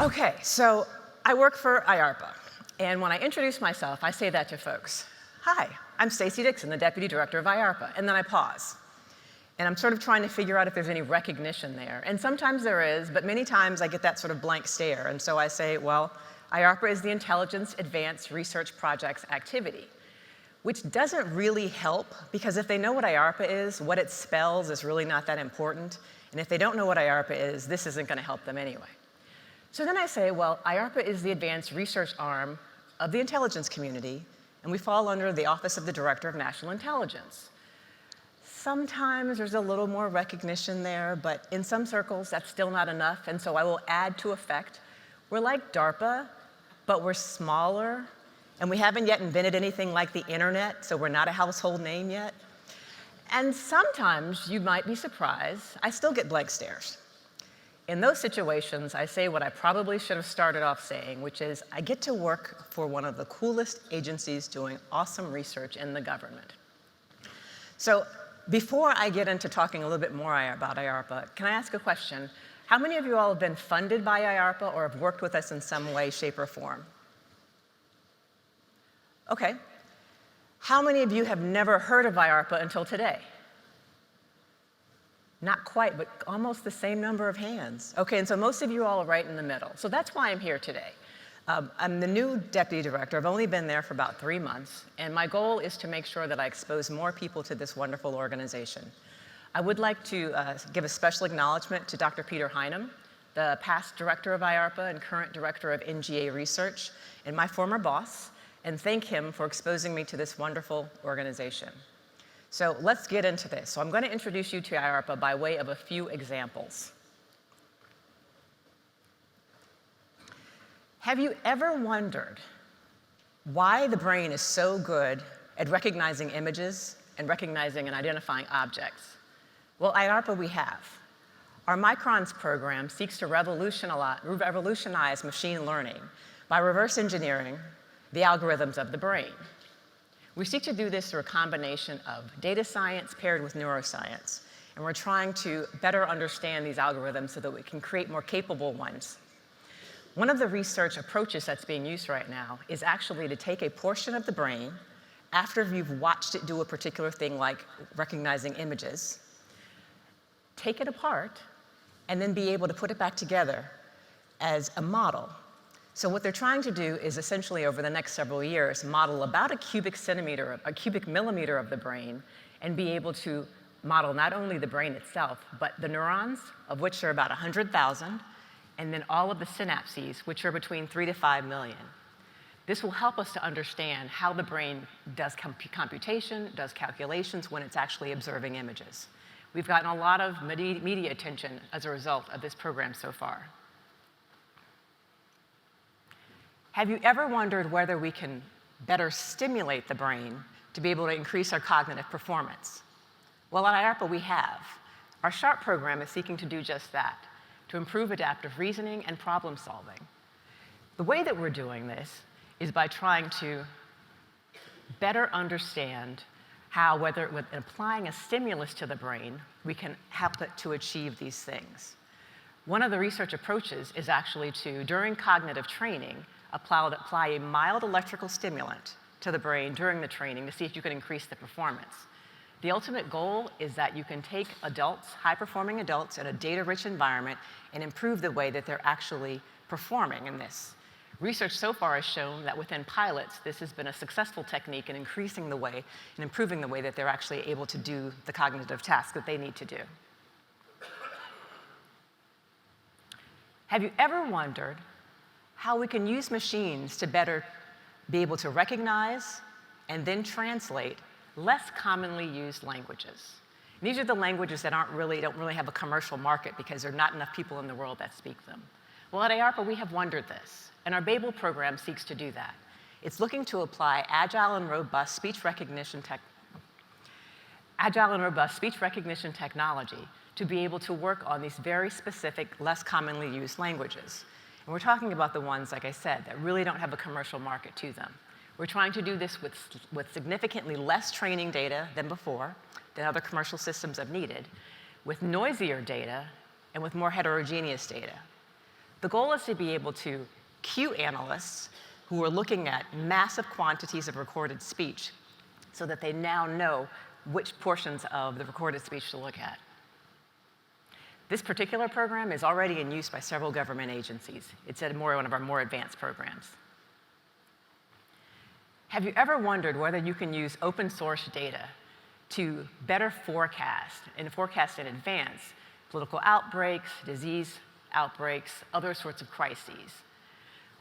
Okay, so I work for IARPA, and when I introduce myself, I say that to folks. Hi, I'm Stacey Dixon, the Deputy Director of IARPA, and then I pause. And I'm sort of trying to figure out if there's any recognition there. And sometimes there is, but many times I get that sort of blank stare. And so I say, well, IARPA is the Intelligence Advanced Research Projects Activity, which doesn't really help, because if they know what IARPA is, what it spells is really not that important. And if they don't know what IARPA is, this isn't going to help them anyway. So then I say, well, IARPA is the advanced research arm of the intelligence community, and we fall under the Office of the Director of National Intelligence. Sometimes there's a little more recognition there, but in some circles that's still not enough, and so I will add to effect. We're like DARPA, but we're smaller, and we haven't yet invented anything like the internet, so we're not a household name yet. And sometimes, you might be surprised, I still get blank stares. In those situations, I say what I probably should have started off saying, which is I get to work for one of the coolest agencies doing awesome research in the government. So before I get into talking a little bit more about IARPA, can I ask a question? How many of you all have been funded by IARPA or have worked with us in some way, shape, or form? Okay. How many of you have never heard of IARPA until today? Not quite, but almost the same number of hands. Okay, and so most of you all are right in the middle. So that's why I'm here today. I'm the new deputy director. I've only been there for about 3 months, and my goal is to make sure that I expose more people to this wonderful organization. I would like to give a special acknowledgement to Dr. Peter Heinem, the past director of IARPA and current director of NGA Research, and my former boss, and thank him for exposing me to this wonderful organization. So let's get into this. So I'm going to introduce you to IARPA by way of a few examples. Have you ever wondered why the brain is so good at recognizing images and recognizing and identifying objects? Well, at IARPA we have. Our Microns program seeks to revolutionize machine learning by reverse engineering the algorithms of the brain. We seek to do this through a combination of data science paired with neuroscience, and we're trying to better understand these algorithms so that we can create more capable ones. One of the research approaches that's being used right now is actually to take a portion of the brain after you've watched it do a particular thing like recognizing images, take it apart, and then be able to put it back together as a model. So what they're trying to do is essentially over the next several years model about a cubic millimeter of the brain and be able to model not only the brain itself, but the neurons, of which there are about 100,000, and then all of the synapses, which are between 3 to 5 million. This will help us to understand how the brain does computation, does calculations when it's actually observing images. We've gotten a lot of media attention as a result of this program so far. Have you ever wondered whether we can better stimulate the brain to be able to increase our cognitive performance? Well, at IARPA we have. Our SHARP program is seeking to do just that, to improve adaptive reasoning and problem solving. The way that we're doing this is by trying to better understand how, whether with applying a stimulus to the brain, we can help it to achieve these things. One of the research approaches is actually to, during cognitive training, apply a mild electrical stimulant to the brain during the training to see if you can increase the performance. The ultimate goal is that you can take adults, high-performing adults, in a data-rich environment and improve the way that they're actually performing in this. Research so far has shown that within pilots, this has been a successful technique in increasing the way and improving the way that they're actually able to do the cognitive tasks that they need to do. Have you ever wondered how we can use machines to better be able to recognize and then translate less commonly used languages? And these are the languages that don't really have a commercial market because there are not enough people in the world that speak them. Well, at IARPA, we have wondered this, and our Babel program seeks to do that. It's looking to apply agile and robust speech recognition technology to be able to work on these very specific, less commonly used languages. And we're talking about the ones, like I said, that really don't have a commercial market to them. We're trying to do this with significantly less training data than before, than other commercial systems have needed, with noisier data and with more heterogeneous data. The goal is to be able to cue analysts who are looking at massive quantities of recorded speech so that they now know which portions of the recorded speech to look at. This particular program is already in use by several government agencies. It's one of our more advanced programs. Have you ever wondered whether you can use open source data to better forecast in advance political outbreaks, disease outbreaks, other sorts of crises?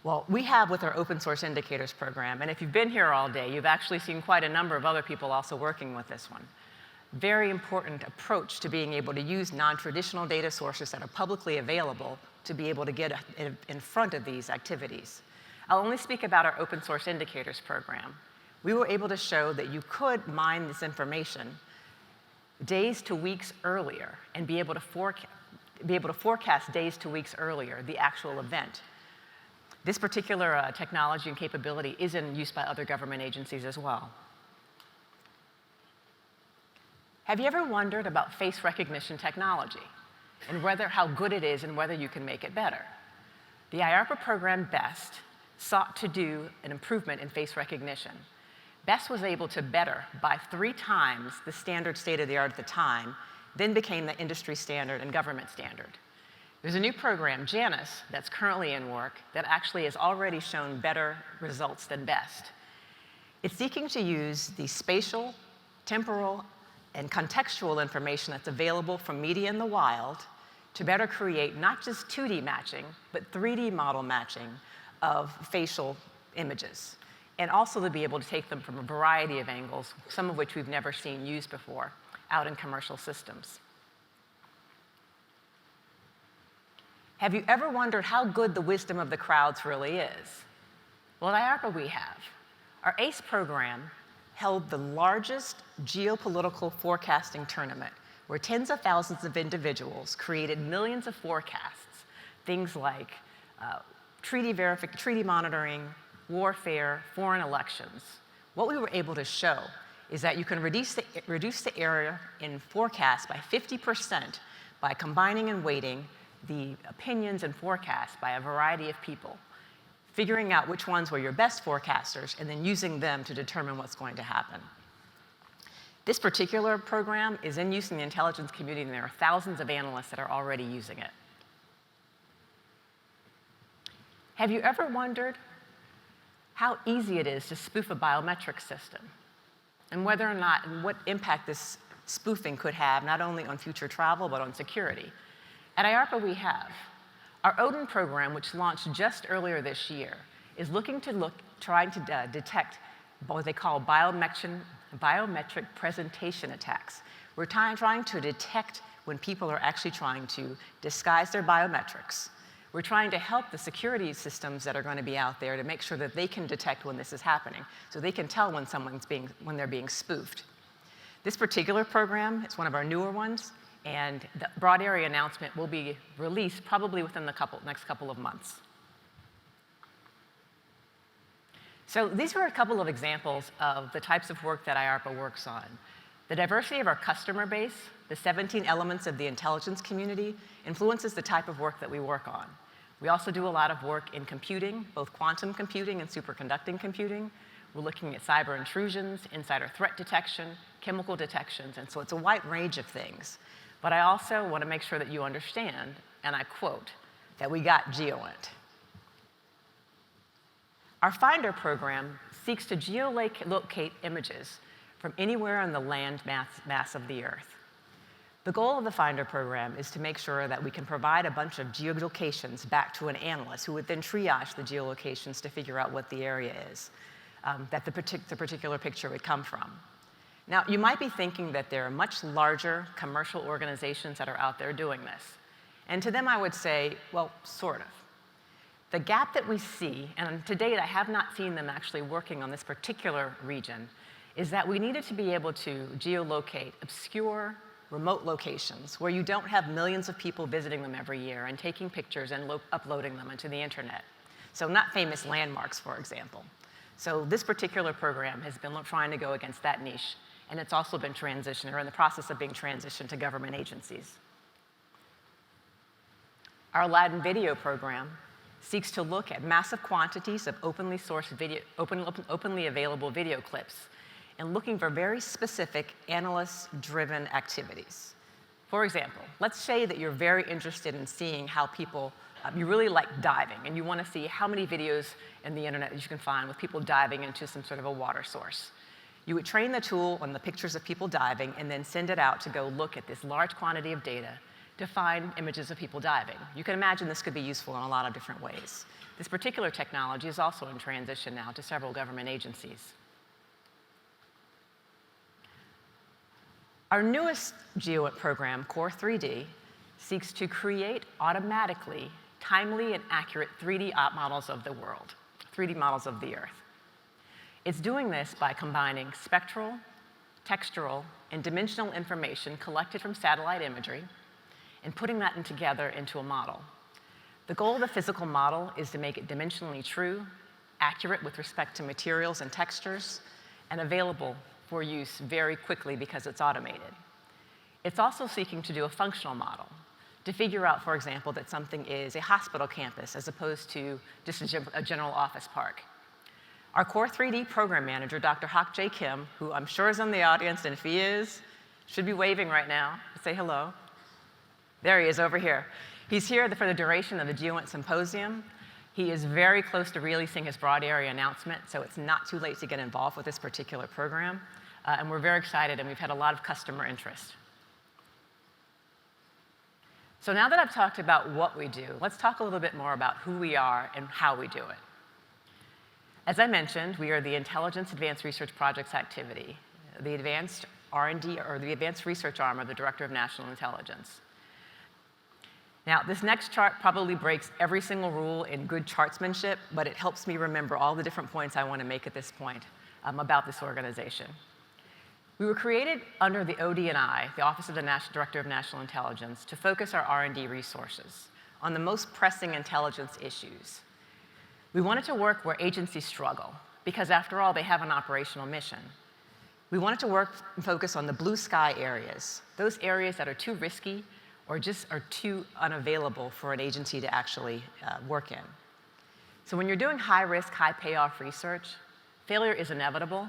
Well, we have with our open source indicators program, and if you've been here all day, you've actually seen quite a number of other people also working with this one. Very important approach to being able to use non-traditional data sources that are publicly available to be able to get in front of these activities. I'll only speak about our open source indicators program. We were able to show that you could mine this information days to weeks earlier and be able to forecast days to weeks earlier the actual event. This particular technology and capability is in use by other government agencies as well. Have you ever wondered about face recognition technology and how good it is and whether you can make it better? The IARPA program BEST sought to do an improvement in face recognition. BEST was able to better by 3 times the standard state-of-the-art at the time, then became the industry standard and government standard. There's a new program, Janus, that's currently in work that actually has already shown better results than BEST. It's seeking to use the spatial, temporal, and contextual information that's available from media in the wild to better create not just 2D matching, but 3D model matching of facial images, and also to be able to take them from a variety of angles, some of which we've never seen used before, out in commercial systems. Have you ever wondered how good the wisdom of the crowds really is? Well, at IARPA we have. Our ACE program held the largest geopolitical forecasting tournament where tens of thousands of individuals created millions of forecasts, things like treaty monitoring, warfare, foreign elections. What we were able to show is that you can reduce the error in forecast by 50% by combining and weighting the opinions and forecasts by a variety of people, figuring out which ones were your best forecasters, and then using them to determine what's going to happen. This particular program is in use in the intelligence community, and there are thousands of analysts that are already using it. Have you ever wondered how easy it is to spoof a biometric system, and whether or not and what impact this spoofing could have not only on future travel but on security? At IARPA we have. Our Odin program, which launched just earlier this year, is trying to detect what they call biometric presentation attacks. We're trying to detect when people are actually trying to disguise their biometrics. We're trying to help the security systems that are going to be out there to make sure that they can detect when this is happening, so they can tell when they're being spoofed. This particular program is one of our newer ones, and the broad area announcement will be released probably within the next couple of months. So these are a couple of examples of the types of work that IARPA works on. The diversity of our customer base, the 17 elements of the intelligence community, influences the type of work that we work on. We also do a lot of work in computing, both quantum computing and superconducting computing. We're looking at cyber intrusions, insider threat detection, chemical detections, and so it's a wide range of things. But I also want to make sure that you understand, and I quote, that we got GEOINT. Our Finder program seeks to geolocate images from anywhere on the land mass of the Earth. The goal of the Finder program is to make sure that we can provide a bunch of geolocations back to an analyst who would then triage the geolocations to figure out what the area is that the particular picture would come from. Now, you might be thinking that there are much larger commercial organizations that are out there doing this. And to them, I would say, well, sort of. The gap that we see, and to date, I have not seen them actually working on this particular region, is that we needed to be able to geolocate obscure, remote locations where you don't have millions of people visiting them every year and taking pictures and uploading them into the internet. So not famous landmarks, for example. So this particular program has been trying to go against that niche, and it's also been transitioned, or in the process of being transitioned to government agencies. Our Aladdin video program seeks to look at massive quantities of openly sourced video, openly available video clips and looking for very specific analyst-driven activities. For example, let's say that you're very interested in seeing how people, you really like diving, and you want to see how many videos in the internet that you can find with people diving into some sort of a water source. You would train the tool on the pictures of people diving and then send it out to go look at this large quantity of data to find images of people diving. You can imagine this could be useful in a lot of different ways. This particular technology is also in transition now to several government agencies. Our newest GEOINT program, Core 3D, seeks to create automatically timely and accurate 3D models of the world, 3D models of the Earth. It's doing this by combining spectral, textural, and dimensional information collected from satellite imagery and putting that together into a model. The goal of the physical model is to make it dimensionally true, accurate with respect to materials and textures, and available for use very quickly because it's automated. It's also seeking to do a functional model to figure out, for example, that something is a hospital campus as opposed to just a general office park. Our Core 3D program manager, Dr. Hak Jae Kim, who I'm sure is in the audience, and if he is, should be waving right now to say hello. There he is over here. He's here for the duration of the GEOINT Symposium. He is very close to releasing his broad area announcement, so it's not too late to get involved with this particular program. And we're very excited, and we've had a lot of customer interest. So now that I've talked about what we do, let's talk a little bit more about who we are and how we do it. As I mentioned, we are the Intelligence Advanced Research Projects Activity, the advanced R&D, or the advanced research arm of the Director of National Intelligence. Now, this next chart probably breaks every single rule in good chartsmanship, but it helps me remember all the different points I want to make at this point about this organization. We were created under the ODNI, the Office of the Director of National Intelligence, to focus our R&D resources on the most pressing intelligence issues. We wanted to work where agencies struggle, because after all, they have an operational mission. We wanted to work and focus on the blue sky areas, those areas that are too risky or just are too unavailable for an agency to actually work in. So when you're doing high risk, high payoff research, failure is inevitable.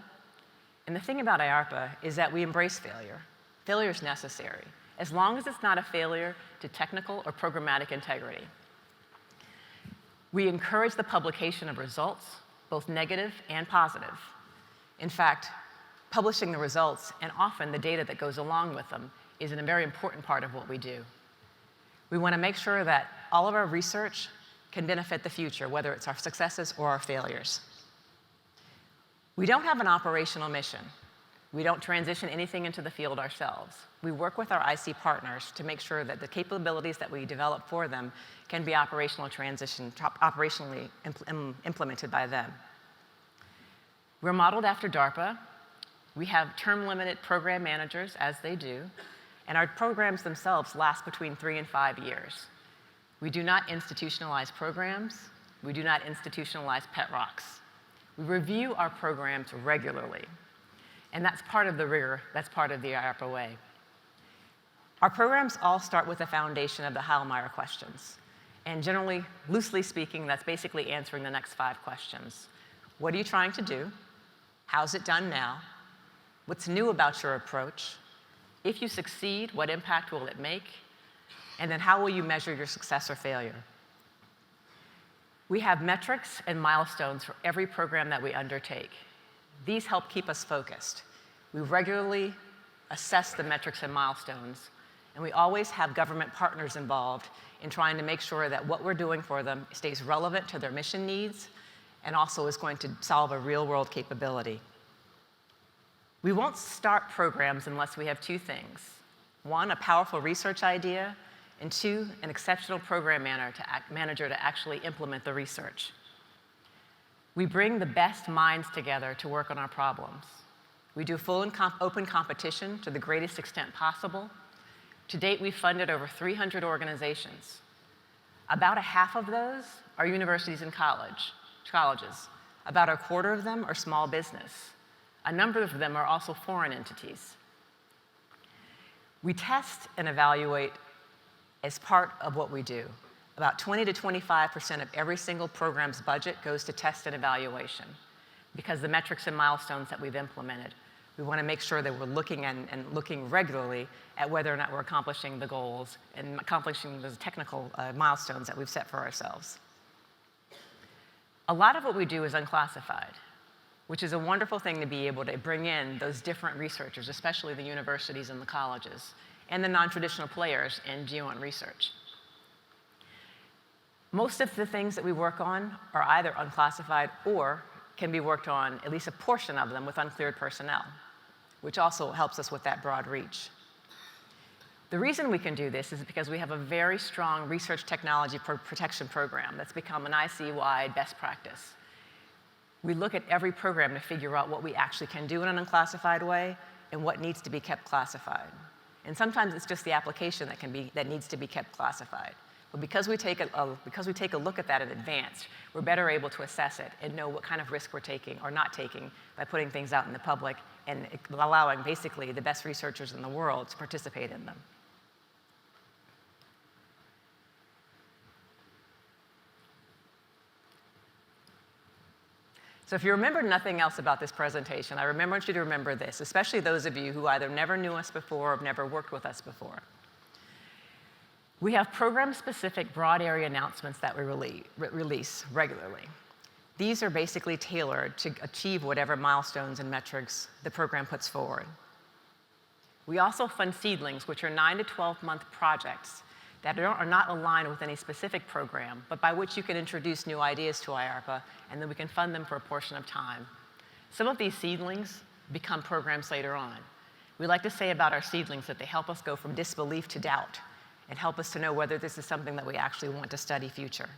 And the thing about IARPA is that we embrace failure. Failure is necessary, as long as it's not a failure to technical or programmatic integrity. We encourage the publication of results, both negative and positive. In fact, publishing the results, and often the data that goes along with them, is a very important part of what we do. We want to make sure that all of our research can benefit the future, whether it's our successes or our failures. We don't have an operational mission. We don't transition anything into the field ourselves. We work with our IC partners to make sure that the capabilities that we develop for them can be operationally implemented by them. We're modeled after DARPA. We have term-limited program managers, as they do, and our programs themselves last between 3 and 5 years. We do not institutionalize programs. We do not institutionalize pet rocks. We review our programs regularly, and that's part of the rigor, that's part of the IARPA way. Our programs all start with the foundation of the Heilmeyer questions, and generally, loosely speaking, that's basically answering the next 5 questions. What are you trying to do? How's it done now? What's new about your approach? If you succeed, what impact will it make? And then how will you measure your success or failure? We have metrics and milestones for every program that we undertake. These help keep us focused. We regularly assess the metrics and milestones, and we always have government partners involved in trying to make sure that what we're doing for them stays relevant to their mission needs and also is going to solve a real-world capability. We won't start programs unless we have 2 things. 1, a powerful research idea, and 2, an exceptional program manager to actually implement the research. We bring the best minds together to work on our problems. We do full and open competition to the greatest extent possible. To date, we've funded over 300 organizations. About a half of those are universities and colleges. About a quarter of them are small business. A number of them are also foreign entities. We test and evaluate as part of what we do. about 20 to 25% of every single program's budget goes to test and evaluation because the metrics and milestones that we've implemented. We want to make sure that we're looking and looking regularly at whether or not we're accomplishing the goals and accomplishing those technical milestones that we've set for ourselves. A lot of what we do is unclassified, which is a wonderful thing to be able to bring in those different researchers, especially the universities and the colleges, and the non-traditional players in GEOINT research. Most of the things that we work on are either unclassified or can be worked on, at least a portion of them, with uncleared personnel, which also helps us with that broad reach. The reason we can do this is because we have a very strong research technology protection program that's become an IC-wide best practice. We look at every program to figure out what we actually can do in an unclassified way and what needs to be kept classified. And sometimes it's just the application that needs to be kept classified. But because we take a look at that in advance, we're better able to assess it and know what kind of risk we're taking or not taking by putting things out in the public and allowing basically the best researchers in the world to participate in them. So if you remember nothing else about this presentation, I want you to remember this, especially those of you who either never knew us before or have never worked with us before. We have program-specific broad area announcements that we release regularly. These are basically tailored to achieve whatever milestones and metrics the program puts forward. We also fund seedlings, which are 9 to 12-month projects that are not aligned with any specific program, but by which you can introduce new ideas to IARPA, and then we can fund them for a portion of time. Some of these seedlings become programs later on. We like to say about our seedlings that they help us go from disbelief to doubt and help us to know whether this is something that we actually want to study future.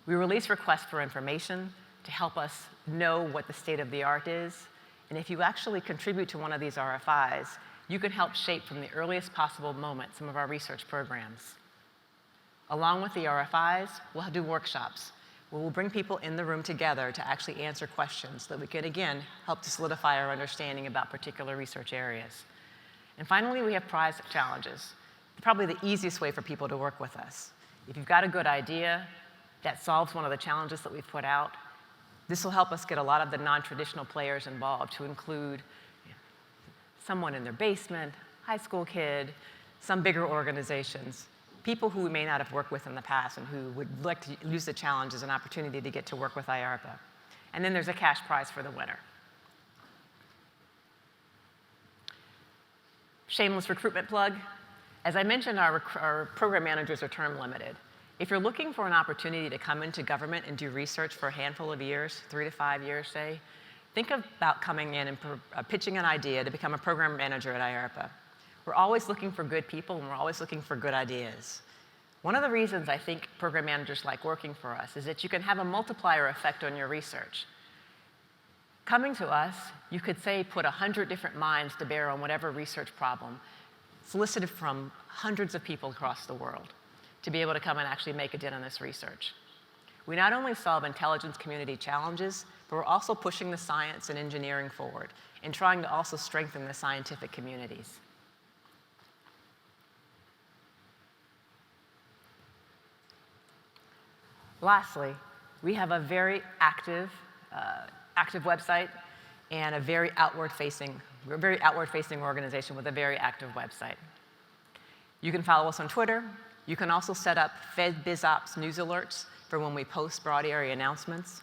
We release requests for information to help us know what the state of the art is, and if you actually contribute to one of these RFIs, you can help shape from the earliest possible moment some of our research programs. Along with the RFIs, we'll do workshops where we'll bring people in the room together to actually answer questions so that we can, again, help to solidify our understanding about particular research areas. And finally, we have prize challenges. Probably the easiest way for people to work with us. If you've got a good idea that solves one of the challenges that we've put out, this will help us get a lot of the non-traditional players involved, to include someone in their basement, high school kid, some bigger organizations, people who we may not have worked with in the past and who would like to use the challenge as an opportunity to get to work with IARPA. And then there's a cash prize for the winner. Shameless recruitment plug. As I mentioned, our program managers are term limited. If you're looking for an opportunity to come into government and do research for a handful of years, 3 to 5 years, say, think about coming in and pitching an idea to become a program manager at IARPA. We're always looking for good people, and we're always looking for good ideas. One of the reasons I think program managers like working for us is that you can have a multiplier effect on your research. Coming to us, you could say put 100 different minds to bear on whatever research problem, solicited from hundreds of people across the world to be able to come and actually make a dent in this research. We not only solve intelligence community challenges, but we're also pushing the science and engineering forward and trying to also strengthen the scientific communities. Lastly, we have a very active website and a very outward-facing organization with a very active website. You can follow us on Twitter. You can also set up FedBizOps news alerts for when we post broad area announcements.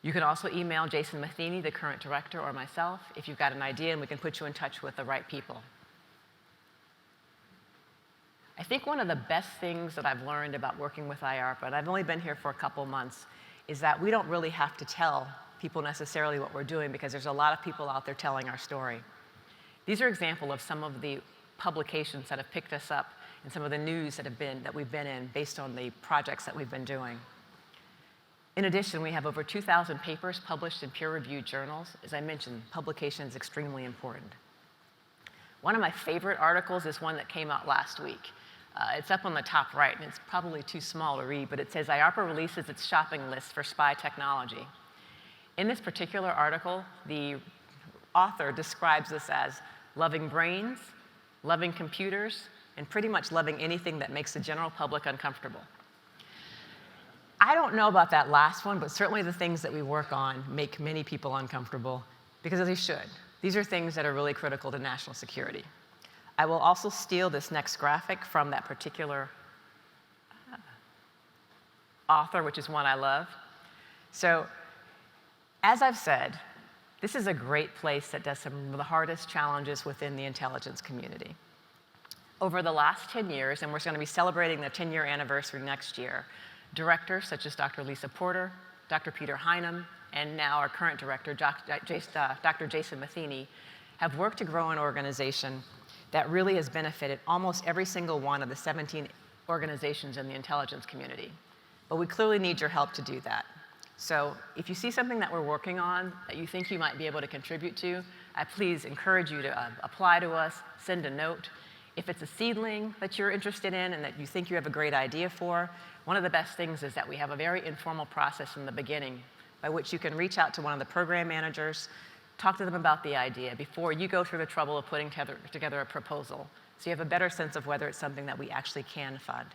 You can also email Jason Matheny, the current director, or myself if you've got an idea, and we can put you in touch with the right people. I think one of the best things that I've learned about working with IARPA, and I've only been here for a couple months, is that we don't really have to tell people necessarily what we're doing because there's a lot of people out there telling our story. These are examples of some of the publications that have picked us up and some of the news that we've been in based on the projects that we've been doing. In addition, we have over 2,000 papers published in peer-reviewed journals. As I mentioned, publication is extremely important. One of my favorite articles is one that came out last week. It's up on the top right, and it's probably too small to read, but it says, IARPA releases its shopping list for spy technology. In this particular article, the author describes this as loving brains, loving computers, and pretty much loving anything that makes the general public uncomfortable. I don't know about that last one, but certainly the things that we work on make many people uncomfortable, because they should. These are things that are really critical to national security. I will also steal this next graphic from that particular author, which is one I love. So, as I've said, this is a great place that does some of the hardest challenges within the intelligence community. Over the last 10 years, and we're going to be celebrating the 10-year anniversary next year, directors such as Dr. Lisa Porter, Dr. Peter Heinem, and now our current director, Dr. Jason Matheny, have worked to grow an organization that really has benefited almost every single one of the 17 organizations in the intelligence community. But we clearly need your help to do that. So if you see something that we're working on that you think you might be able to contribute to, I please encourage you to apply to us, send a note. If it's a seedling that you're interested in and that you think you have a great idea for, one of the best things is that we have a very informal process in the beginning by which you can reach out to one of the program managers, talk to them about the idea before you go through the trouble of putting together a proposal, so you have a better sense of whether it's something that we actually can fund.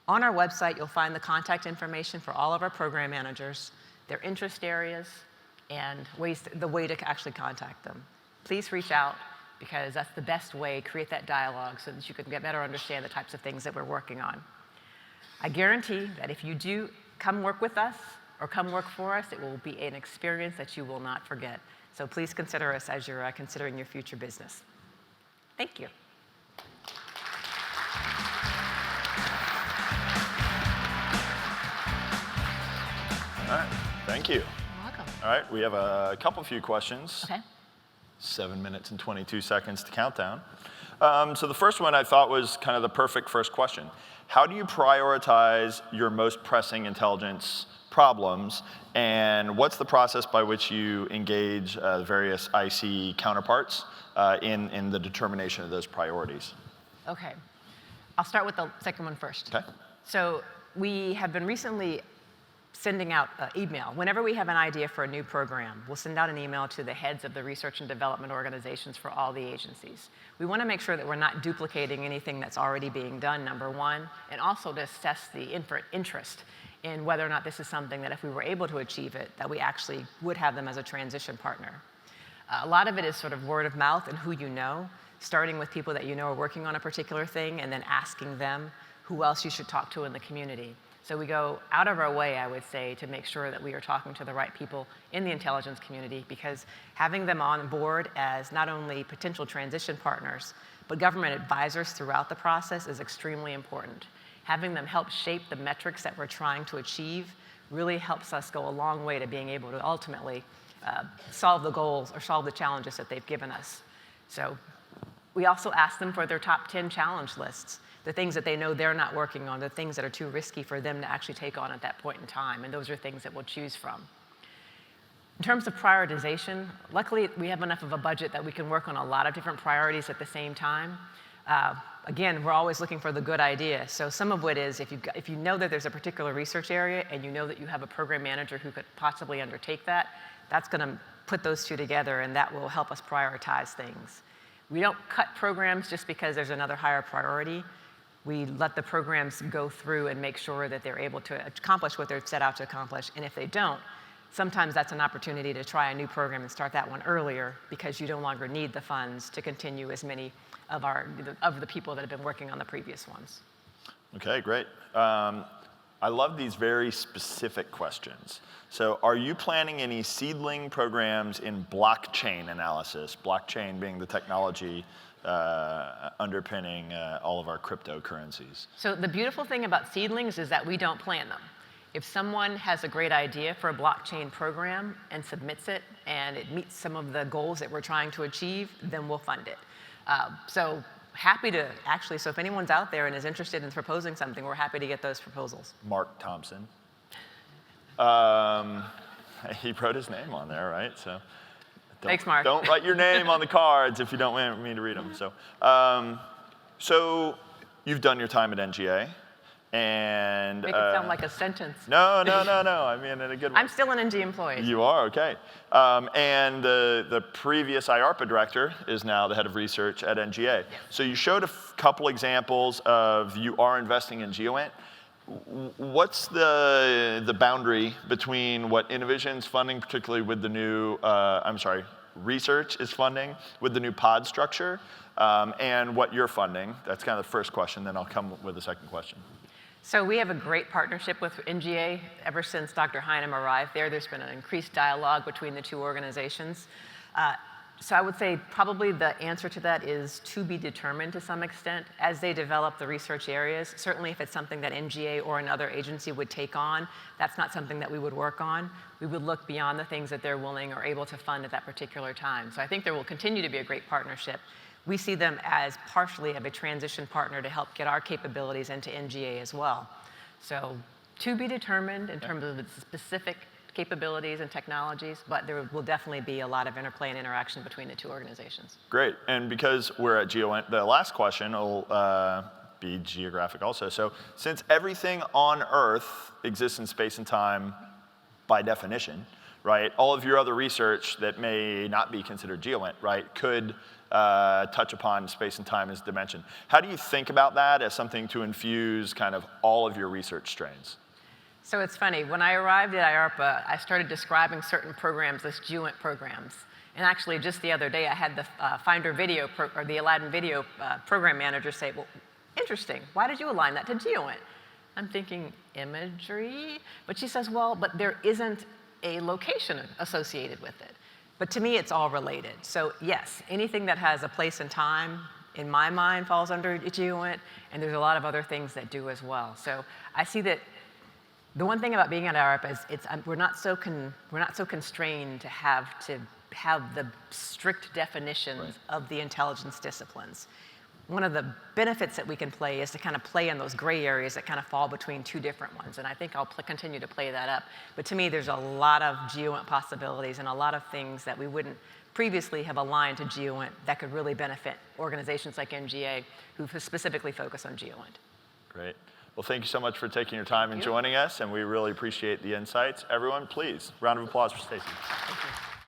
On our website, you'll find the contact information for all of our program managers, their interest areas, and the way to actually contact them. Please reach out, because that's the best way to create that dialogue so that you can better understand the types of things that we're working on. I guarantee that if you do come work with us or come work for us, it will be an experience that you will not forget. So please consider us as you're considering your future business. Thank you. All right, thank you. You're welcome. All right, we have a few questions. Okay. 7 minutes and 22 seconds to countdown. So the first one I thought was kind of the perfect first question. How do you prioritize your most pressing intelligence problems, and what's the process by which you engage various IC counterparts in the determination of those priorities? Okay. I'll start with the second one first. Okay. So we have been recently sending out email. Whenever we have an idea for a new program, we'll send out an email to the heads of the research and development organizations for all the agencies. We want to make sure that we're not duplicating anything that's already being done, number one, and also to assess the interest in whether or not this is something that if we were able to achieve it, that we actually would have them as a transition partner. A lot of it is sort of word of mouth and who you know, starting with people that you know are working on a particular thing and then asking them who else you should talk to in the community. So we go out of our way, I would say, to make sure that we are talking to the right people in the intelligence community, because having them on board as not only potential transition partners, but government advisors throughout the process is extremely important. Having them help shape the metrics that we're trying to achieve really helps us go a long way to being able to ultimately solve the goals or solve the challenges that they've given us. So we also ask them for their top 10 challenge lists, the things that they know they're not working on, the things that are too risky for them to actually take on at that point in time, and those are things that we'll choose from. In terms of prioritization, luckily we have enough of a budget that we can work on a lot of different priorities at the same time. Again, we're always looking for the good idea. So some of it is if you know that there's a particular research area and you know that you have a program manager who could possibly undertake that, that's going to put those two together, and that will help us prioritize things. We don't cut programs just because there's another higher priority. We let the programs go through and make sure that they're able to accomplish what they're set out to accomplish. And if they don't, sometimes that's an opportunity to try a new program and start that one earlier, because you no longer need the funds to continue as many of the people that have been working on the previous ones. Okay, great. I love these very specific questions. So are you planning any seedling programs in blockchain analysis, blockchain being the technology underpinning all of our cryptocurrencies? So the beautiful thing about seedlings is that we don't plan them. If someone has a great idea for a blockchain program and submits it, and it meets some of the goals that we're trying to achieve, then we'll fund it. So happy to actually, so if anyone's out there and is interested in proposing something, we're happy to get those proposals. Mark Thompson. He wrote his name on there, right? So thanks, Mark. Don't write your name on the cards if you don't want me to read them. So you've done your time at NGA. And Make it sound like a sentence. no. I mean, in a good way. I'm still an NG employee. You are, okay. And the previous IARPA director is now the head of research at NGA. Yes. So you showed a couple examples of you are investing in GEOINT. What's the boundary between what Innovision's funding, particularly with the new, research is funding with the new pod structure, and what you're funding? That's kind of the first question, then I'll come with the second question. So we have a great partnership with NGA. Ever since Dr. Heinem arrived there, there's been an increased dialogue between the two organizations. So I would say probably the answer to that is to be determined to some extent as they develop the research areas. Certainly if it's something that NGA or another agency would take on, that's not something that we would work on. We would look beyond the things that they're willing or able to fund at that particular time. So I think there will continue to be a great partnership. We see them as partially of a transition partner to help get our capabilities into NGA as well. So to be determined in terms of the specific capabilities and technologies, but there will definitely be a lot of interplay and interaction between the two organizations. Great, and because we're at GEOINT, the last question will be geographic also. So since everything on Earth exists in space and time by definition, right, all of your other research that may not be considered GEOINT, right, could touch upon space and time as dimension. How do you think about that as something to infuse kind of all of your research strains? So it's funny, when I arrived at IARPA, I started describing certain programs as GEOINT programs. And actually, just the other day, I had the Finder Video, or the Aladdin Video program manager say, well, interesting, why did you align that to GEOINT? I'm thinking, imagery? But she says, well, but there isn't a location associated with it. But to me, it's all related. So yes, anything that has a place and time, in my mind, falls under GEOINT, and there's a lot of other things that do as well. So I see that the one thing about being at IARPA is we're not so constrained to have the strict definitions of the intelligence disciplines. One of the benefits that we can play is to kind of play in those gray areas that kind of fall between two different ones, and I think I'll continue to play that up. But to me, there's a lot of GEOINT possibilities and a lot of things that we wouldn't previously have aligned to GEOINT that could really benefit organizations like NGA who specifically focus on GEOINT. Great. Well, thank you so much for taking your time and joining us, and we really appreciate the insights. Everyone, please, round of applause for Stacey. Thank you.